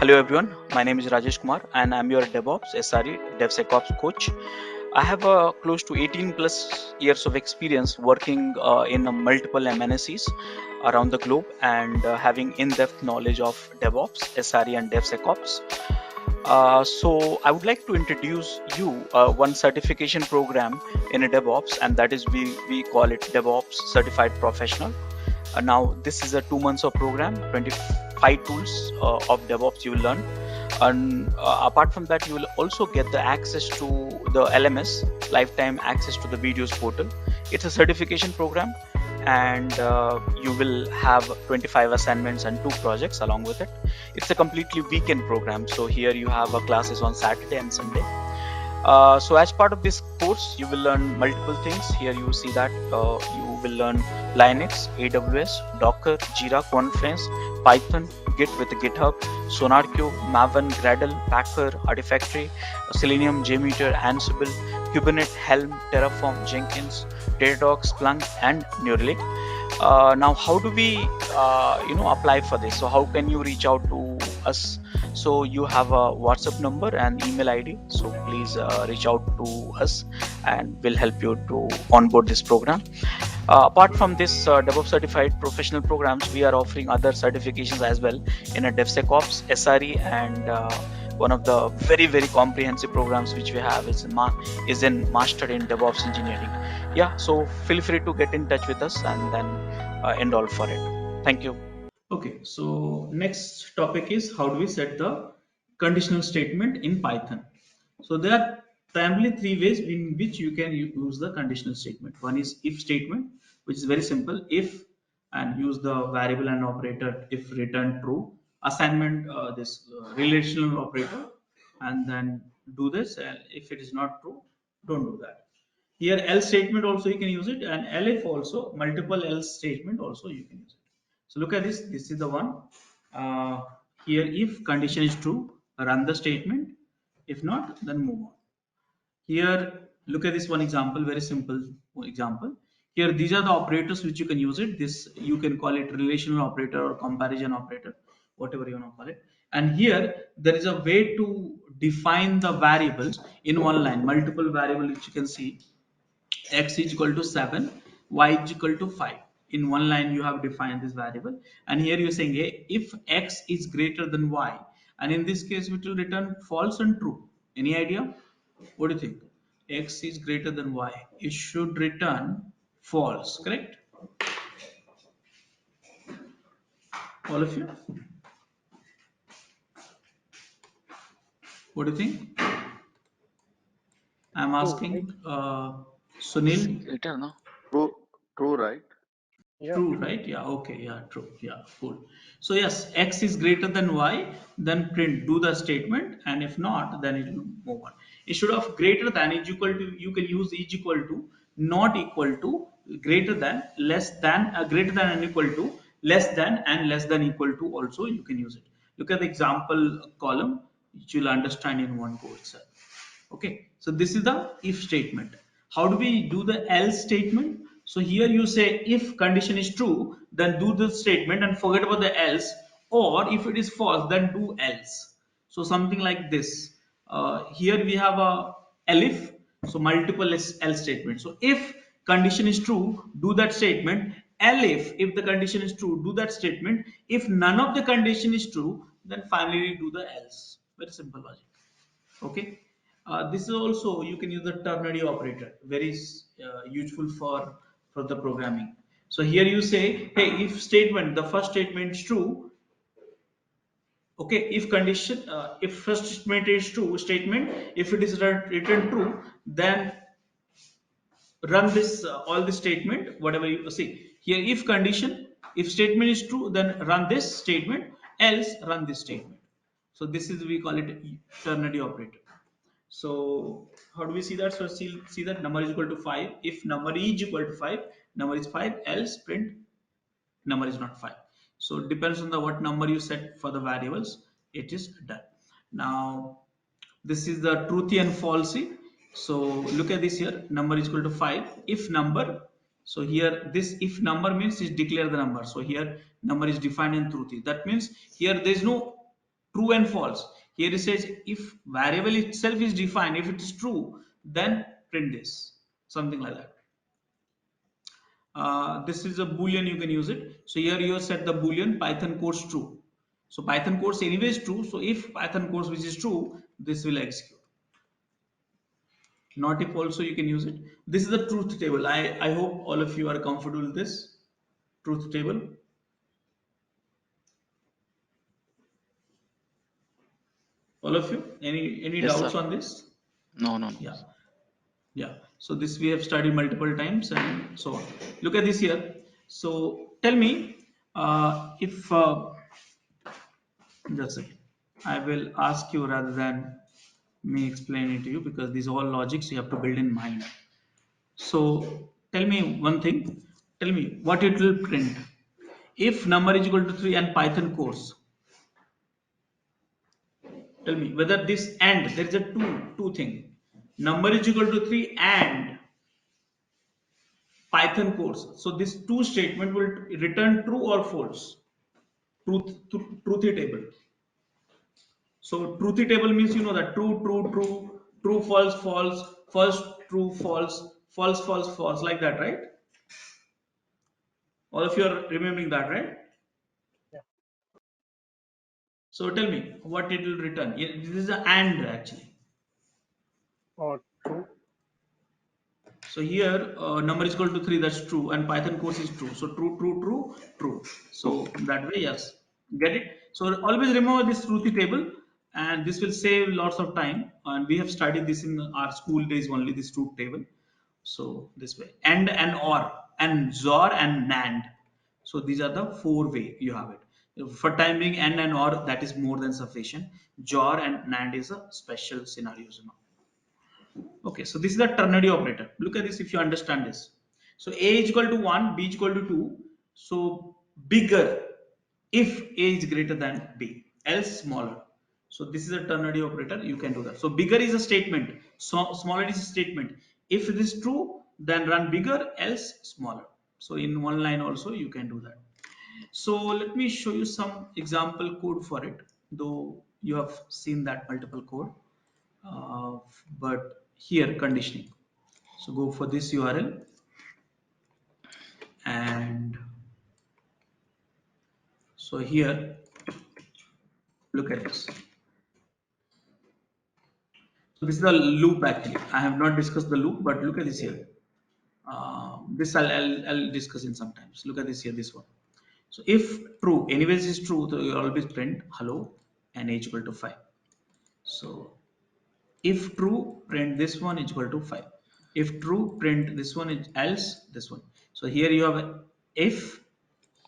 Hello everyone, my name is Rajesh Kumar and I'm your DevOps SRE DevSecOps coach. I have close to 18 plus years of experience working in multiple MNCs around the globe and having in-depth knowledge of DevOps, SRE and DevSecOps. So I would like to introduce you one certification program in a DevOps, and that is we call it DevOps Certified Professional. Now this is a 2 months of program, 25 tools of DevOps you will learn, and apart from that you will also get the access to the LMS, lifetime access to the videos portal. It's a certification program, and you will have 25 assignments and 2 projects along with it. It's a completely weekend program, so here you have classes on Saturday and Sunday. So as part of this course, you will learn multiple things. Here you see that you will learn Linux, AWS, Docker, Jira, Confluence, Python, Git with GitHub, SonarQube, Maven, Gradle, Packer, Artifactory, Selenium, JMeter, Ansible, Kubernetes, Helm, Terraform, Jenkins, Datadog, Splunk, and Neuralink. Now, how do we, apply for this? So how can you reach out to us? So you have a WhatsApp number and email ID. So please reach out to us, and we'll help you to onboard this program. Apart from this DevOps certified professional programs, we are offering other certifications as well in a DevSecOps, SRE, and one of the very comprehensive programs which we have is in Master in DevOps Engineering. Yeah, so feel free to get in touch with us and then enroll for it. Thank you. Okay, so next topic is how do we set the conditional statement in Python. So there are primarily three ways in which you can use the conditional statement. One is if statement, which is very simple. If and use the variable and operator if return true. Assignment this relational operator, and then do this. And if it is not true, don't do that. Here else statement also you can use it, and elif also multiple else statement also you can use it. So look at this. This is the one. Here, if condition is true, run the statement. If not, then move on. Here, look at this one example. Very simple example. Here, these are the operators which you can use it. This you can call it relational operator or comparison operator, whatever you want to call it. And here, there is a way to define the variables in one line. Multiple variable which you can see x is equal to 7, y is equal to 5. In one line you have defined this variable, and here you're saying, hey, if x is greater than y, and in this case it will return false and true. Any idea? What do you think? X is greater than y, it should return false, correct? All of you, what do you think? I'm True, right? asking Sunil. Later, no? True, true, right? Yeah, True, true. right? Yeah, okay, yeah, true. Yeah, cool. So yes, x is greater than y, then print, do the statement, and if not, then it will move on. Instead of greater than is equal to, you can use is equal to, not equal to, greater than, less than, greater than and equal to, less than and less than equal to also you can use it. Look at the example column, which you'll understand in one go itself. Okay, so this is the if statement. How do we do the else statement? So here you say if condition is true, then do the statement and forget about the else, or if it is false, then do else. So something like this. Here we have a elif, so multiple else statement. So if condition is true, do that statement. Elif, if the condition is true, do that statement. If none of the condition is true, then finally do the else. Very simple logic. Okay, this is also you can use the ternary operator, very useful for the programming. So here you say, hey, if statement, the first statement is true. Okay, if condition, if first statement is true statement, if it is written true, then run this all the statement, whatever you see here. If condition, if statement is true, then run this statement, else run this statement. So this is, we call it ternary operator. So how do we see that? So see that number is equal to 5. If number is equal to 5, number is 5, else print number is not 5. So it depends on the what number you set for the variables, it is done. Now this is the truthy and falsy. So look at this here, number is equal to 5. If number, so here this if number means is declare the number. So here number is defined in truthy. That means here there is no true and false. Here it says if variable itself is defined, if it is true, then print this, something like that. This is a boolean, you can use it. So here you set the boolean Python course true. So Python course anyway is true. So if Python course which is true, this will execute. Not if also you can use it. This is the truth table. I hope all of you are comfortable with this truth table. All of you, any Yes, sir. doubts on this? No, no, no. Yeah. Yeah, so this we have studied multiple times and so on. Look at this here. So tell me if just a second. I will ask you rather than me explain it to you because these are all logics you have to build in mind. So tell me one thing. Tell me what it will print if number is equal to 3 and Python course. Tell me whether this and there is a two thing. Number is equal to 3 and Python course. So this two statement will return true or false. Truthy table. So truthy table means you know that true, true, true, true, false, false, false, true, false, false, false, false, like that, right? All of you are remembering that, right? Yeah. So tell me what it will return. This is an and actually. Or true. So here number is equal to 3, that's true, and Python course is true. So true, true, true, true. True. So that way, yes. Get it? So always remember this truthy table and this will save lots of time. And we have studied this in our school days only, this truth table. So this way. And or and XOR and NAND. So these are the four way you have it. For time being and or that is more than sufficient. XOR and NAND is a special scenarios. Okay, so this is the ternary operator. Look at this if you understand this. So A is equal to 1, B is equal to 2. So bigger if A is greater than B, else smaller. So this is a ternary operator. You can do that. So bigger is a statement. So smaller is a statement. If it is true, then run bigger, else smaller. So in one line also you can do that. So let me show you some example code for it, though you have seen that multiple code. Uh, but here conditioning. So go for this URL and so here look at this. So this is the loop actually. I have not discussed the loop, but look at this here. This I'll discuss in sometimes. Look at this here, this one. So if true, anyways is true, so you always print hello and age equal to 5. So if true, print this one is equal to 5. If true, print this one is else this one. So here you have if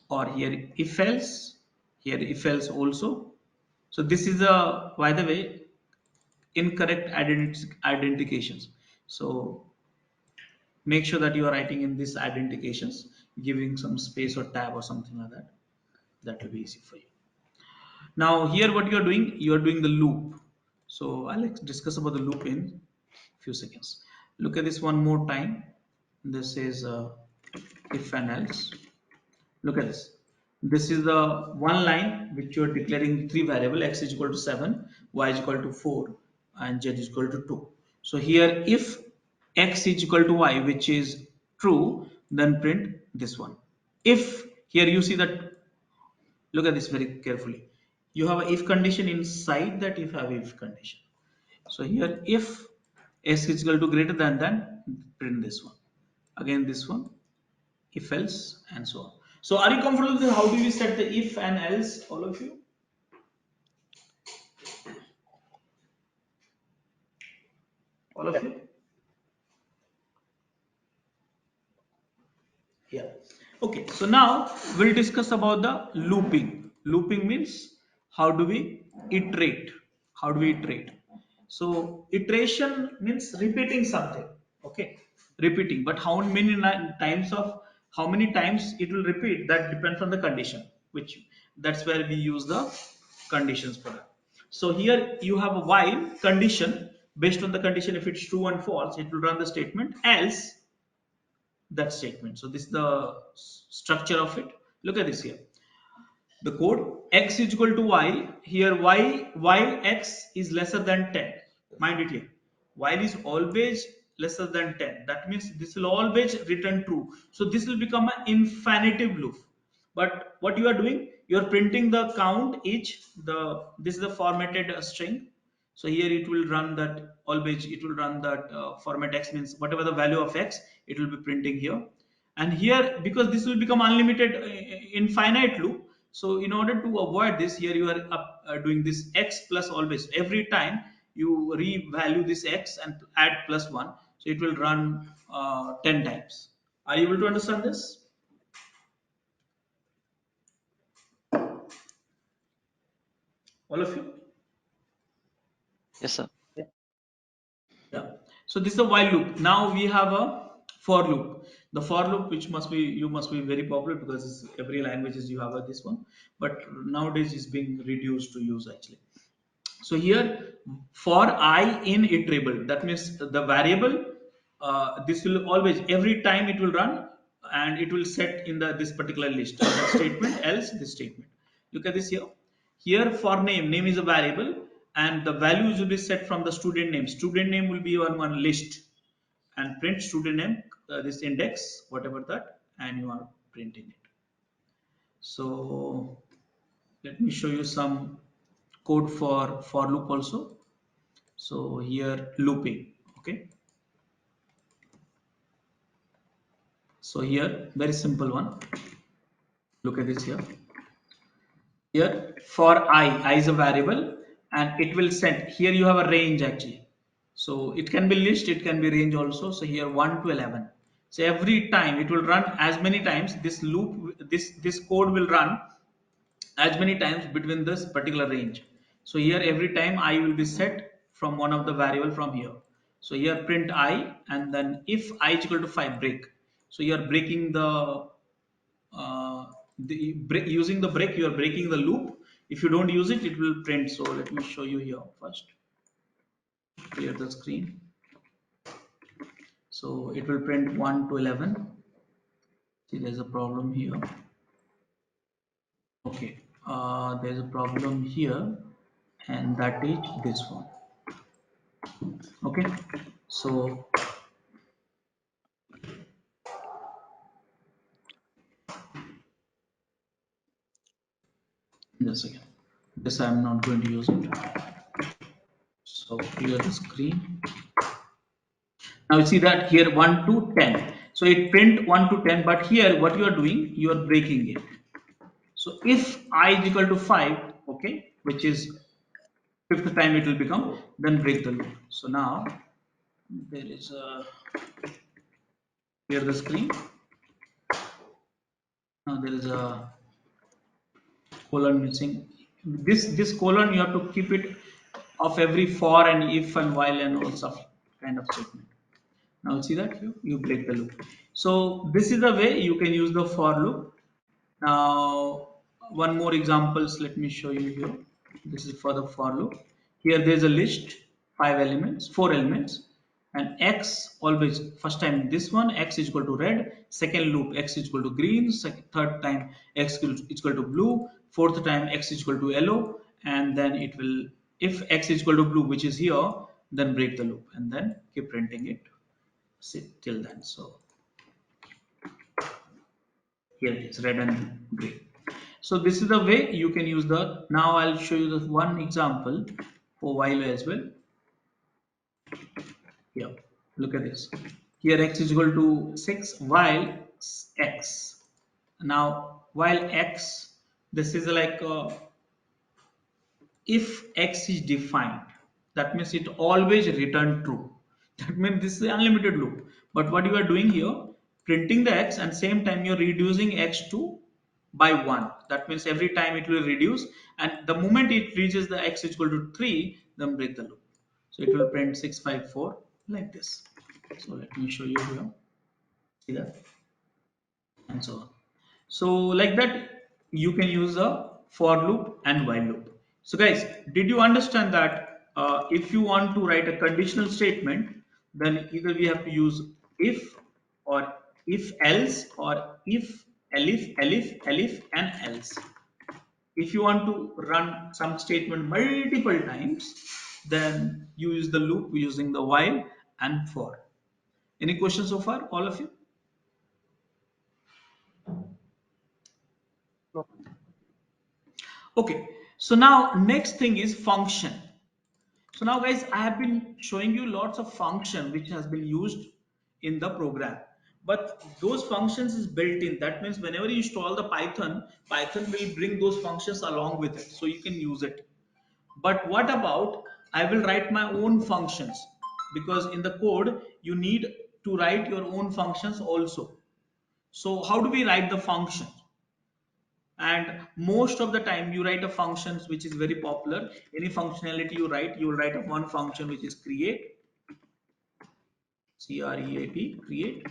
or here if else, here if else also. So this is a, by the way, incorrect identifications. So make sure that you are writing in these identifications, giving some space or tab or something like that. That will be easy for you. Now here what you are doing the loop. So I'll discuss about the loop in few seconds. Look at this one more time. This is if and else. Look at this. This is the one line which you are declaring three variable x is equal to 7, y is equal to 4, and z is equal to 2. So here if x is equal to y, which is true, then print this one. If here you see that, look at this very carefully. You have a if condition inside that if have if condition. So here if x is equal to greater than print this one. Again this one if else and so on. So are you comfortable with how do we set the if and else, all of you? All Yeah. of you? Yeah. Okay, so now we'll discuss about the looping. Looping means how do we iterate? How do we iterate? So iteration means repeating something. Okay, repeating. But how many times of how many times it will repeat? That depends on the condition. Which that's where we use the conditions for that. So here you have a while condition. Based on the condition, if it's true and false, it will run the statement. Else that statement. So this is the structure of it. Look at this here. the code x is equal to y. Here y, while x is lesser than 10, mind it here, while is always lesser than 10, that means this will always return true. So this will become an infinitive loop. But what you are doing, you are printing the count each, the this is the formatted string. So here it will run that, always it will run that format x, means whatever the value of x, it will be printing here. And here, because this will become unlimited infinite loop, so in order to avoid this, here you are doing this x plus always, every time you revalue this x and add plus 1, so it will run 10 times. Are you able to understand this, all of you? Yes, sir. Yeah. Yeah. So this is a while loop. Now we have a for loop. The for loop, which must be, you must be very popular, because every languages you have this one, but nowadays is being reduced to use actually. So here, for I in iterable, that means the variable, this will always, every time it will run, and it will set in the this particular list, that statement, else this statement. Look at this here. Here for name, name is a variable, and the values will be set from the student name. Student name will be on one list, and print student name, this index, whatever that, and you are printing it. So let me show you some code for loop also. So here looping, okay. So here very simple one. Look at this here. Here for I is a variable, and it will send. Here you have a range actually. So it can be list, it can be range also. So here 1 to 11. So every time it will run as many times. This loop, this code will run as many times between this particular range. So here every time I will be set from one of the variable from here. So here print I, and then if I is equal to 5, break. So you are breaking uh, using the break, you are breaking the loop. If you don't use it, it will print. So let me show you here first. Clear the screen. So it will print 1 to 11. See, there's a problem here. Okay, there's a problem here, and that is this one. Okay, so just a second, this I'm not going to use it. So clear the screen. Now you see that here 1 to 10, so it print 1 to 10, but here what you are doing, you are breaking it. So if I is equal to 5, okay, which is fifth time it will become, then break the loop. So now there is a, clear the screen. Now there is a colon missing. This colon you have to keep it of every for and if and while and all stuff kind of statement. Now see that you break the loop. So this is the way you can use the for loop. Now one more examples, let me show you here. This is for the for loop. Here there is a list, 5 elements, 4 elements, and x always first time this one x is equal to red, second loop x is equal to green, third time x is equal to blue, fourth time x is equal to yellow, and then it will, if x is equal to blue, which is here, then break the loop and then keep printing it, see, till then. So here it is, red and green. So this is the way you can use the, now I'll show you the one example for while as well. Here, look at this. Here x is equal to 6 while x. Now while x, this is like if x is defined, that means it always return true. That means this is an unlimited loop. But what you are doing here, printing the x and same time you're reducing x to by 1. That means every time it will reduce, and the moment it reaches the x is equal to 3, then break the loop. So it will print 654 like this. So let me show you here. See that? And so on. So like that, you can use a for loop and while loop. So guys, did you understand that if you want to write a conditional statement, then either we have to use if, or if else, or if, elif, elif, elif, and else. If you want to run some statement multiple times, then you use the loop using the while and for. Any questions so far, all of you? No. Okay, so now next thing is function. So now guys, I have been showing you lots of function which has been used in the program. But those functions is built in. That means whenever you install the Python will bring those functions along with it. So you can use it. But what about I will write my own functions, because in the code you need to write your own functions also. So how do we write the function? And most of the time you write a functions which is very popular. Any functionality you will write a one function which is create, create,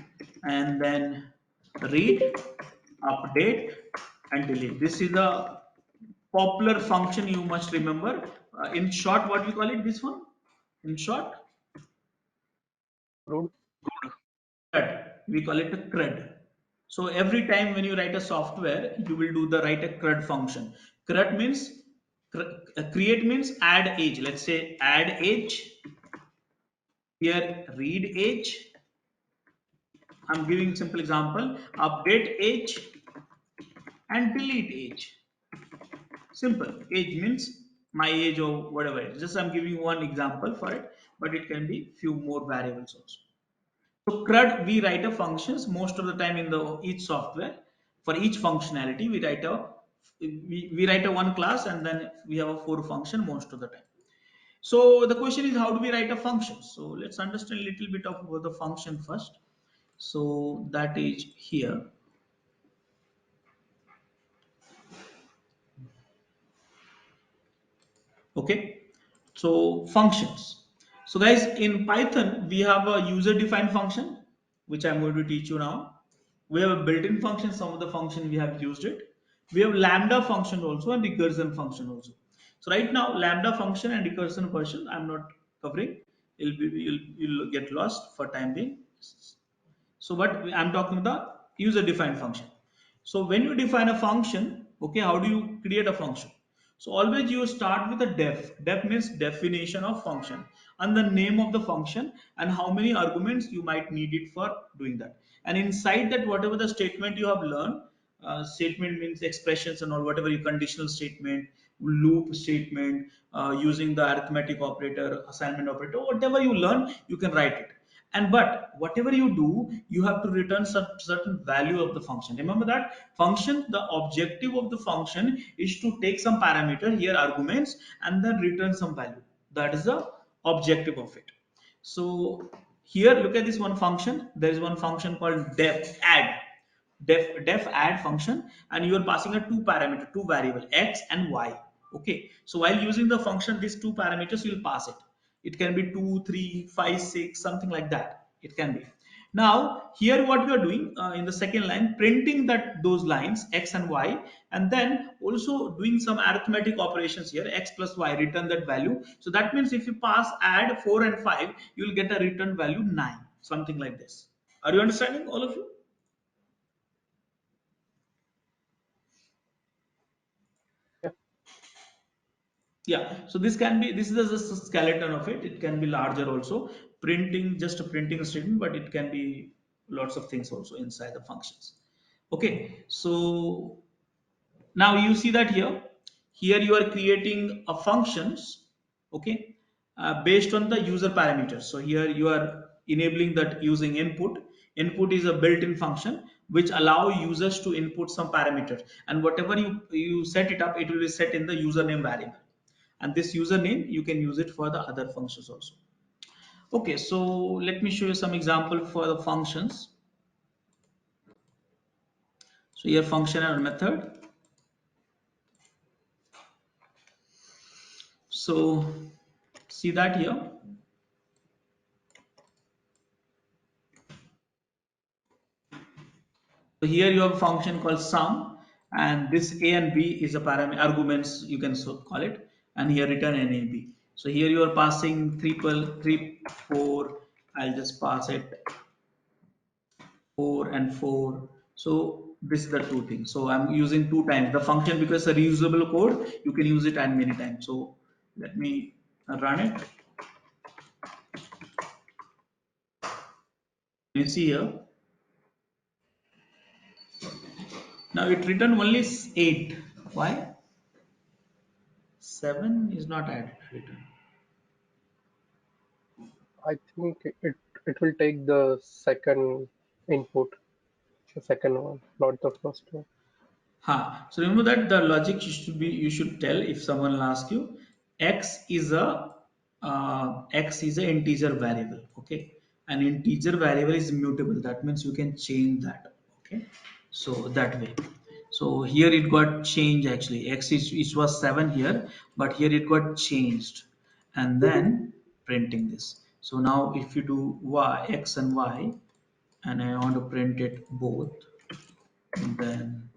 and then read, update, and delete. This is a popular function you must remember. In short, what we call it, this one? In short, Root. CRUD. We call it a CRUD. So every time when you write a software, you will do the write a CRUD function. CRUD means create means add age. Let's say add age. Here read age. I'm giving simple example. Update age and delete age. Simple. Age means my age or whatever. Just I'm giving one example for it, but it can be few more variables also. So CRUD, we write a functions most of the time in the each software. For each functionality, we write a one class, and then we have a four function most of the time. So the question is, how do we write a function? So let's understand a little bit of the function first. So that is here. Okay. So functions. So guys, in Python, we have a user defined function, which I'm going to teach you now. We have a built-in function. Some of the function we have used it. We have lambda function also and recursion function also. So right now, lambda function and recursion function I'm not covering. You'll get lost for time being. So what I'm talking about, user defined function. So when you define a function, okay, how do you create a function? So always you start with a def. Def means definition of function and the name of the function and how many arguments you might need it for doing that. And inside that, whatever the statement you have learned, statement means expressions and all, whatever you conditional statement, loop statement, using the arithmetic operator, assignment operator, whatever you learn, you can write it. And but whatever you do, you have to return some certain value of the function. Remember that function, the objective of the function is to take some parameter, here arguments, and then return some value. That is the objective of it. So here look at this one function. There is one function called def add. Def add function, and you are passing a two parameter, two variable, x and y. Okay, so while using the function, these two parameters you will pass it. It can be 2, 3, 5, 6, something like that. It can be. Now here what we are doing, in the second line, printing that those lines x and y, and then also doing some arithmetic operations here, x plus y, return that value. So that means if you pass add 4 and 5, you will get a return value 9, something like this. Are you understanding, all of you? Yeah. Yeah, so this is just a skeleton of it. It can be larger also. Printing, just a printing statement, but it can be lots of things also inside the functions. Okay, so now you see that here you are creating a functions, okay, based on the user parameters. So here you are enabling that using input is a built-in function which allow users to input some parameters, and whatever you set it up, it will be set in the username variable, and this username you can use it for the other functions also. Okay, so let me show you some example for the functions. So here function and method. So see that here. So here you have a function called sum, and this a and b is a parameter arguments you can so call it, and here return n a b. So here you are passing triple 3 4. I'll just pass it 4 and 4. So This is the two things. So I'm using two times the function because it's a reusable code. You can use it and many times. So let me run it. You see here. Now it returned only 8. Why? 7 is not added written. I think it will take the second input, the second one, not the first one. So remember that the logic should be, you should tell if someone will ask you x is a integer variable. Okay, an integer variable is mutable. That means you can change that. Okay, so that way. So here it got changed actually. X is, it was 7 here, but here it got changed, and then printing this. So now if you do y, x and y, and I want to print it both, then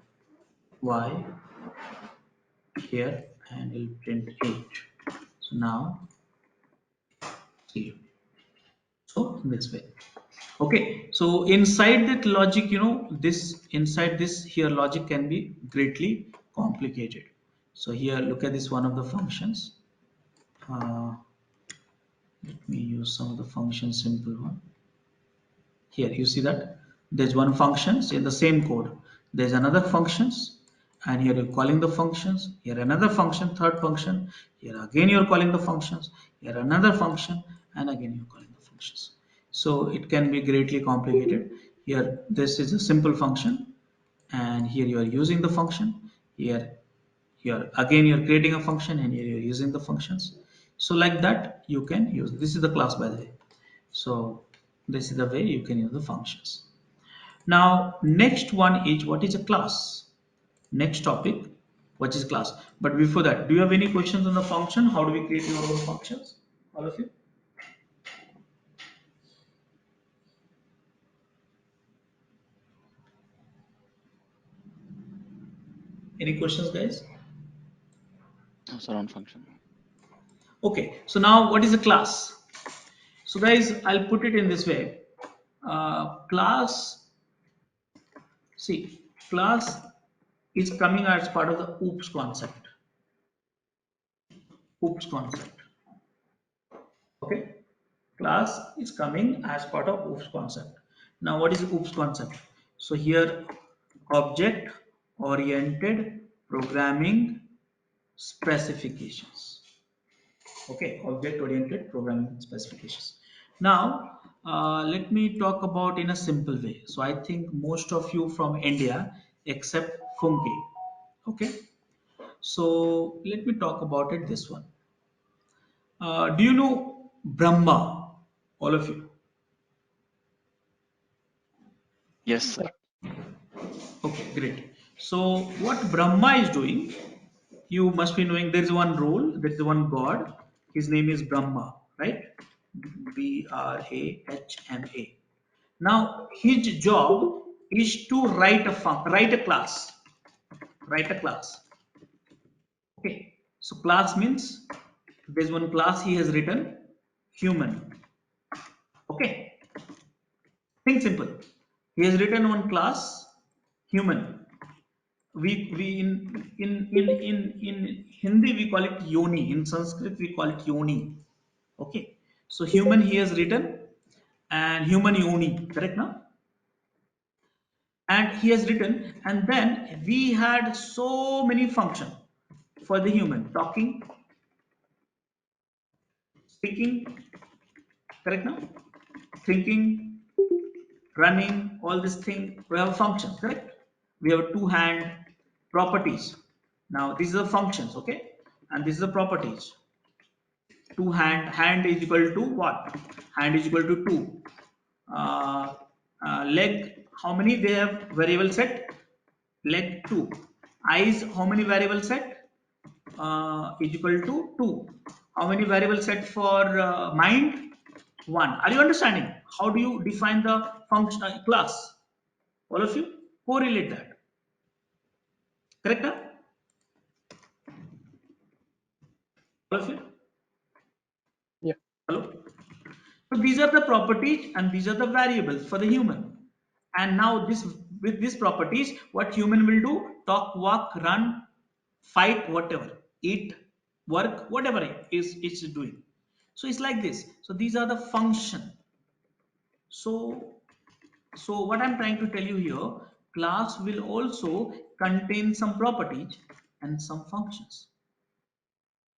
y here, and we'll print 8. So now see, so this way. Okay, so inside that logic, this, inside this here logic can be greatly complicated. So here look at this, one of the functions. Let me use some of the functions, simple one. Here you see that there's one functions in the same code, there's another functions, and here you're calling the functions, here another function, third function, here again you're calling the functions, here another function, and again you're calling the functions. So it can be greatly complicated. Here this is a simple function, and here you are using the function, here again you're creating a function, and here you're using the functions. So like that you can use, this is the class by the way. So this is the way you can use the functions. Now next one is, what is a class? Next topic, what is class? But before that, do you have any questions on the function? How do we create your own functions? All of you? Any questions, guys? Surround function. Okay, so now what is a class? So guys, I'll put it in this way. Class, see, class is coming as part of the oops concept. Oops concept. Okay, class is coming as part of oops concept. Now what is oops concept? So here, object oriented programming specifications. Okay, object oriented programming specifications. Now let me talk about in a simple way. So I think most of you from India except Funke. Okay, so let me talk about it this one. Do you know Brahma? All of you? Yes, sir. Okay, great. So what Brahma is doing, you must be knowing there is one role, there is one God. His name is Brahma, right? Brahma. Now his job is to write a class. Write a class. Okay. So class means there's one class he has written, human. Okay. Think simple. He has written one class, human. We in Hindi we call it yoni, in Sanskrit we call it yoni. Okay, so human he has written, and human yoni, correct now? And he has written, and then we had so many function for the human: talking, speaking, correct now, thinking, running, all this thing, we have functions, correct? We have two hand properties. Now these are the functions, okay, and this is the properties. Two hand is equal to what? Hand is equal to 2. Leg, how many they have variable set? Leg 2. Eyes, how many variable set? Is equal to 2. How many variable set for mind? 1. Are you understanding? How do you define the function class? All of you correlate that, correct? Huh? All of you? Yeah. Hello? So these are the properties and these are the variables for the human. And now this with these properties, what human will do: talk, walk, run, fight, whatever, eat, work, whatever is it's doing. So it's like this. So these are the function. So so what I'm trying to tell you here, class will also contain some properties and some functions.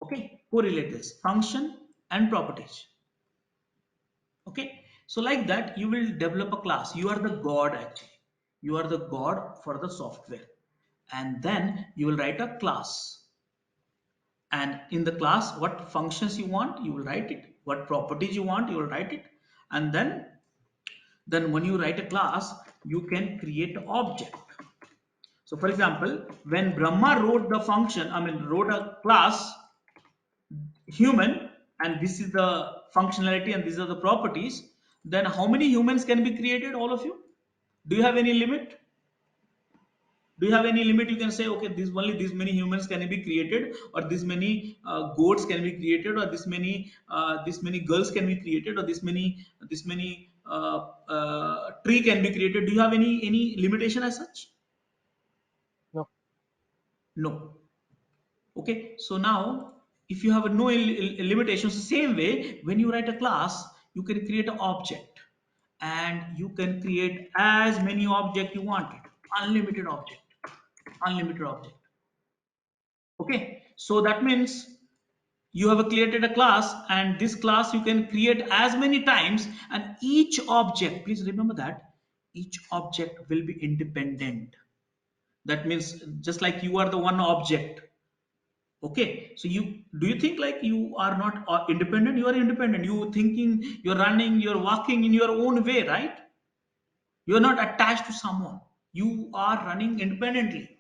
Okay, correlate this function and properties. Okay, so like that you will develop a class. You are the god actually. You are the god for the software, and then you will write a class. And in the class, what functions you want, you will write it. What properties you want, you will write it. And then when you write a class, you can create an object. So for example, when Brahma wrote the function, I mean wrote a class human, and this is the functionality and these are the properties, then how many humans can be created, all of you? Do you have any limit? Do you have any limit? You can say, okay, this only this many humans can be created, or this many goats can be created, or this many girls can be created, or this many tree can be created. Do you have any limitation as such? No, No. Okay, so now if you have no limitations, the same way when you write a class, you can create an object, and you can create as many object you wanted. Unlimited object. Unlimited object. Okay, so that means you have created a class, and this class you can create as many times, and each object, please remember that each object will be independent. That means just like you are the one object. Okay, so you do you think like you are not independent? You are independent. You thinking, you're running, you're walking in your own way, right? You're not attached to someone. You are running independently.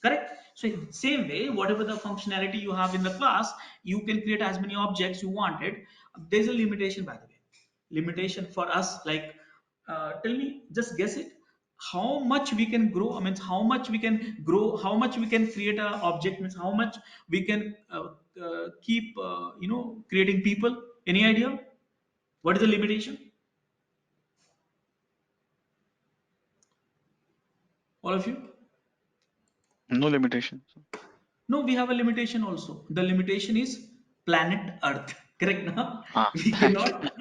Correct? So in the same way, whatever the functionality you have in the class, you can create as many objects you wanted. There's a limitation, by the way. Limitation for us, like, tell me, just guess it. How much we can grow? I mean, how much we can grow? How much we can create a object? Means how much we can keep, creating people? Any idea? What is the limitation? All of you? No limitation. No, we have a limitation also. The limitation is planet Earth. Correct now? Ah, We thank you. cannot,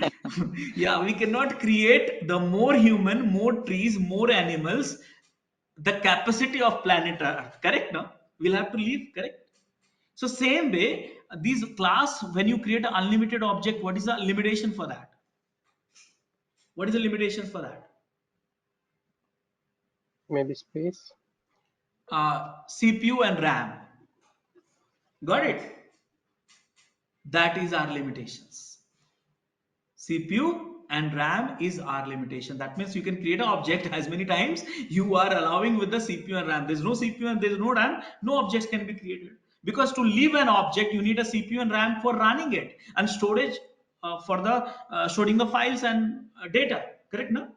yeah, we cannot create the more human, more trees, more animals, the capacity of planet Earth. Correct now? We'll have to leave. Correct? So same way, these class, when you create an unlimited object, what is the limitation for that? What is the limitation for that? maybe space. CPU and RAM. Got it? That is our limitations. CPU and RAM is our limitation. That means you can create an object as many times you are allowing with the CPU and RAM. There's no CPU and there's no RAM, no objects can be created. Because to leave an object, you need a CPU and RAM for running it, and storage for the storing the files and data. Correct, no?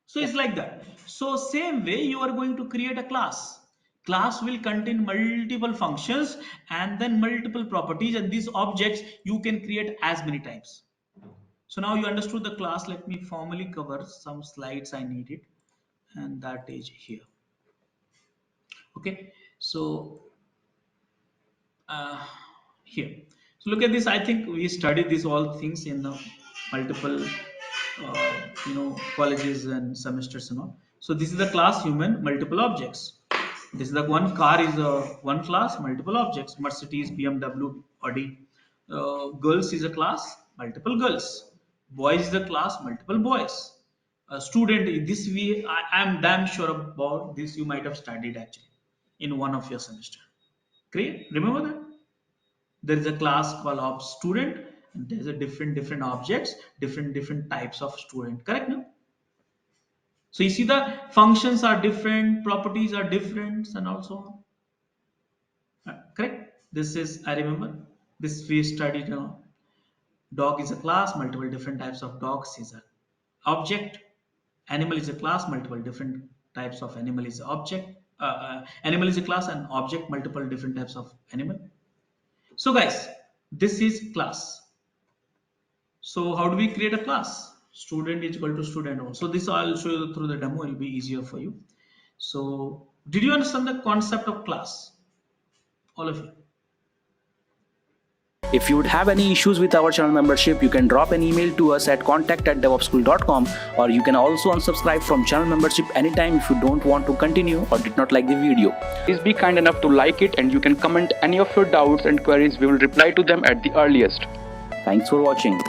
So Yeah, it's like that. So same way you are going to create a class. Class will contain multiple functions and then multiple properties, and these objects you can create as many times. So now you understood the class. Let me formally cover some slides I needed, and that is here. Okay, so uh, here. So look at this. I think we studied these all things in multiple, colleges and semesters and all. So this is the class human, multiple objects. This is the one car is one class, multiple objects. Mercedes, BMW, Audi. Girls is a class, multiple girls. Boys is a class, multiple boys. Student, this I am damn sure about this. You might have studied actually in one of your semester. Great, remember that there is a class called of student, and there's a different objects, different types of student. Correct, no? So you see the functions are different, properties are different, and also on. Correct. This is, I remember this we studied. Dog is a class, multiple different types of dogs is a object. Animal is a class, multiple different types of animal is a object. Animal is a class and object, multiple different types of animal. So guys, this is class. So how do we create a class? student is equal to student one. So this I'll show you through the demo, it'll be easier for you. So did you understand the concept of class, all of you? If you would have any issues with our channel membership, you can drop an email to us at contact@devopsschool.com, or you can also unsubscribe from channel membership anytime if you don't want to continue or did not like the video. Please be kind enough to like it, and you can comment any of your doubts and queries. We will reply to them at the earliest. Thanks for watching.